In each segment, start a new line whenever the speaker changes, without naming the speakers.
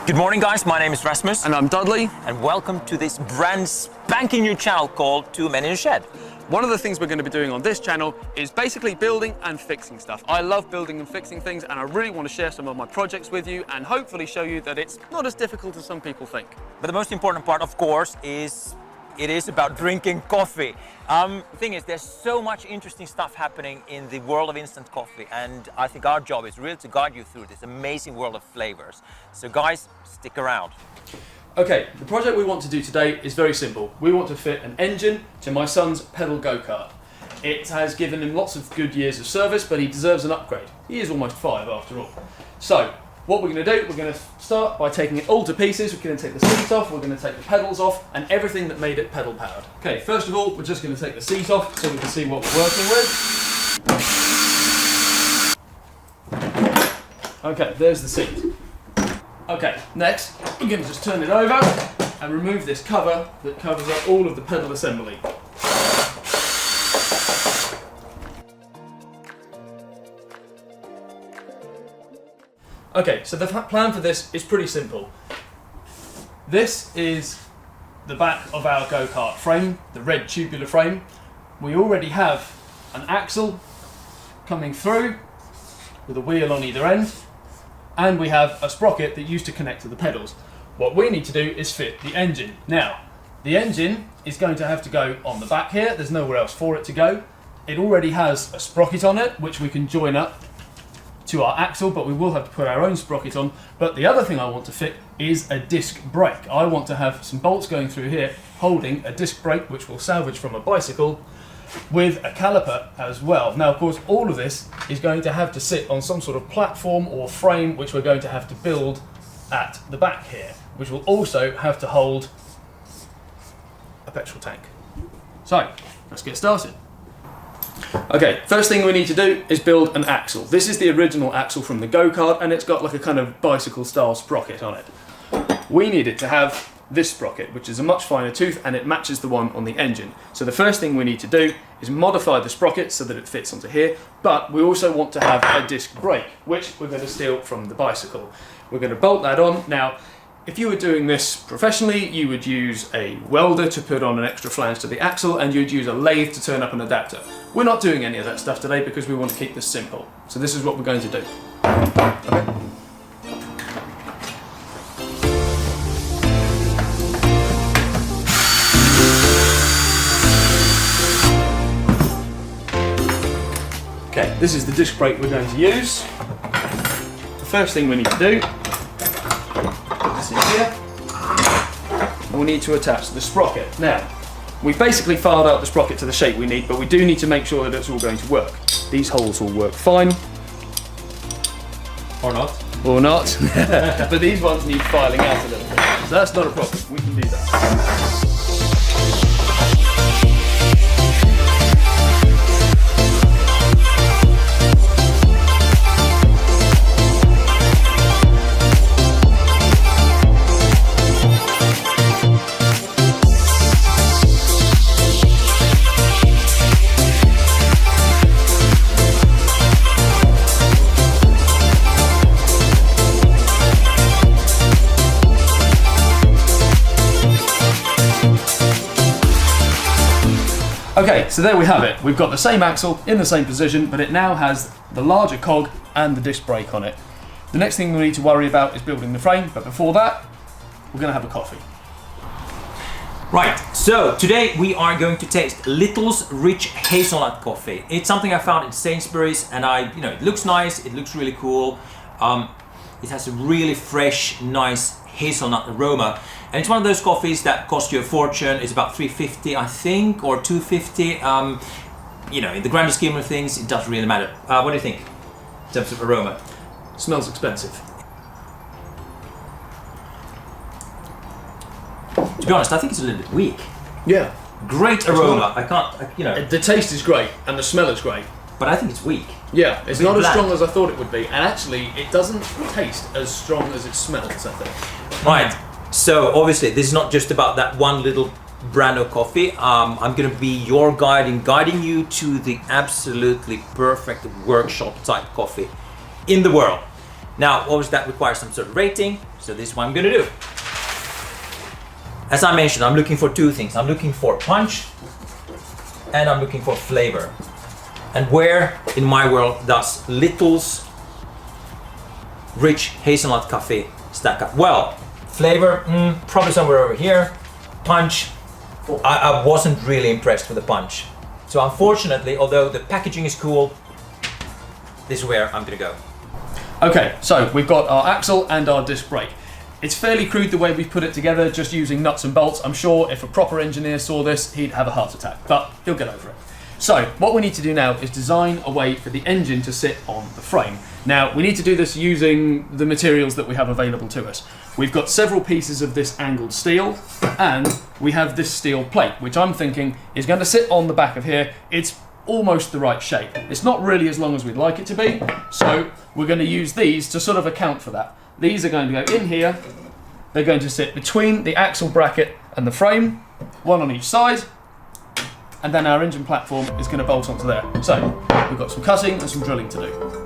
Good morning guys, my name is Rasmus.
And I'm Dudley.
And welcome to this brand spanking new channel called 2 Men in a Shed.
One of the things we're going to be doing on this channel is basically building and fixing stuff. I love building and fixing things, and I really want to share some of my projects with you and hopefully show you that it's not as difficult as some people think.
But the most important part, of course, is it is about drinking coffee. The thing is, there's so much interesting stuff happening in the world of instant coffee, and I think our job is really to guide you through this amazing world of flavors. So guys, stick around.
Okay, the project we want to do today is very simple. We want to fit an engine to my son's pedal go-kart. It has given him lots of good years of service, but he deserves an upgrade. He is almost 5 after all. So, what we're going to do, we're going to start by taking it all to pieces. We're going to take the seat off, we're going to take the pedals off, and everything that made it pedal powered. Okay, first of all, we're just going to take the seat off so we can see what we're working with. Okay, there's the seat. Okay, next, we're going to just turn it over and remove this cover that covers up all of the pedal assembly. Okay, so the plan for this is pretty simple. This is the back of our go-kart frame, the red tubular frame. We already have an axle coming through with a wheel on either end, and we have a sprocket that used to connect to the pedals. What we need to do is fit the engine. Now, the engine is going to have to go on the back here. There's nowhere else for it to go. It already has a sprocket on it, which we can join up to our axle, but we will have to put our own sprocket on. But the other thing I want to fit is a disc brake. I want to have some bolts going through here holding a disc brake, which we'll salvage from a bicycle, with a caliper as well. Now, of course, all of this is going to have to sit on some sort of platform or frame, which we're going to have to build at the back here, which will also have to hold a petrol tank. So, let's get started. Okay, first thing we need to do is build an axle. This is the original axle from the go-kart, and it's got like a kind of bicycle style sprocket on it. We need it to have this sprocket, which is a much finer tooth, and it matches the one on the engine. So the first thing we need to do is modify the sprocket so that it fits onto here, but we also want to have a disc brake, which we're going to steal from the bicycle. We're going to bolt that on. Now, if you were doing this professionally, you would use a welder to put on an extra flange to the axle, and you'd use a lathe to turn up an adapter. We're not doing any of that stuff today because we want to keep this simple. So this is what we're going to do. Okay. Okay, this is the disc brake we're going to use. The first thing we need to do, put this in here, and we need to attach the sprocket. Now, we basically filed out the sprocket to the shape we need, but we do need to make sure that it's all going to work. These holes will work fine.
Or not.
Or not. But these ones need filing out a little bit. So that's not a problem, we can do that. Okay, so there we have it. We've got the same axle in the same position, but it now has the larger cog and the disc brake on it. The next thing we need to worry about is building the frame, but before that, we're going to have a coffee.
Right, so today we are going to taste Little's Rich Hazelnut Coffee. It's something I found in Sainsbury's, and it looks nice, it looks really cool. It has a really fresh, nice hazelnut aroma. And it's one of those coffees that cost you a fortune. It's about $3.50, I think, or $2.50. In the grander scheme of things, it doesn't really matter. What do you think in terms of aroma?
Smells expensive.
To be honest, I think it's a little bit weak.
Yeah.
Great aroma. I can't,
The taste is great and the smell is great.
But I think it's weak.
Yeah, it's not as
bland.
strong as I thought it would be. And actually, it doesn't taste as strong as it smells, I think.
Right. So obviously this is not just about that one little brand of coffee. I'm going to be your guide in guiding you to the absolutely perfect workshop type coffee in the world. Now, obviously that requires some sort of rating, so this is what I'm gonna do. As I mentioned, I'm looking for two things. I'm looking for punch and I'm looking for flavor. And where in my world does Little's rich hazelnut coffee stack up? Well, flavor, probably somewhere over here. Punch, I wasn't really impressed with the punch. So unfortunately, although the packaging is cool, this is where I'm gonna go.
Okay, so we've got our axle and our disc brake. It's fairly crude the way we've put it together, just using nuts and bolts. I'm sure if a proper engineer saw this, he'd have a heart attack, but he'll get over it. So what we need to do now is design a way for the engine to sit on the frame. Now, we need to do this using the materials that we have available to us. We've got several pieces of this angled steel, and we have this steel plate, which I'm thinking is going to sit on the back of here. It's almost the right shape. It's not really as long as we'd like it to be, so we're going to use these to sort of account for that. These are going to go in here. They're going to sit between the axle bracket and the frame, one on each side, and then our engine platform is going to bolt onto there. So we've got some cutting and some drilling to do.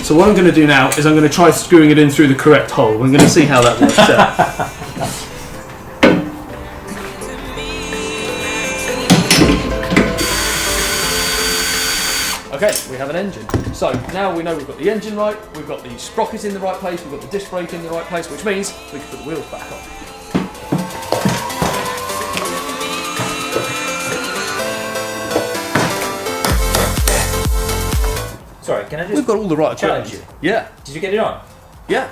So what I'm going to do now is I'm going to try screwing it in through the correct hole. We're going to see how that works out. Okay, we have an engine. So now we know we've got the engine right, we've got the sprocket in the right place, we've got the disc brake in the right place, which means we can put the wheels back on.
Sorry, can I just...
We've got all the right
challenge
equipment.
you?
Yeah.
Did you get it on?
Yeah.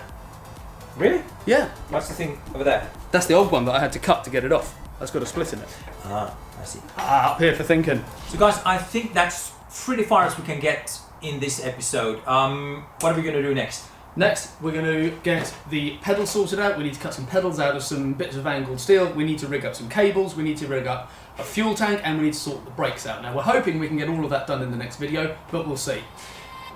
Really?
Yeah.
What's the thing over there?
That's the old one that I had to cut to get it off. That's got a split in it.
Ah, I see.
Up here for thinking.
So guys, I think that's pretty far as we can get in this episode. What are we going to do next?
Next, we're going to get the pedals sorted out. We need to cut some pedals out of some bits of angled steel. We need to rig up some cables. We need to rig up a fuel tank, and we need to sort the brakes out. Now, we're hoping we can get all of that done in the next video, but we'll see.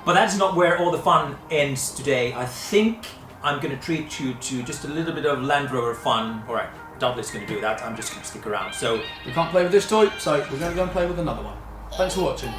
But that's not where all the fun ends today. I think I'm going to treat you to just a little bit of Land Rover fun. All right, Dudley's going to do that. I'm just going to stick around. So
we can't play with this toy, so we're going to go and play with another one. Thanks for watching.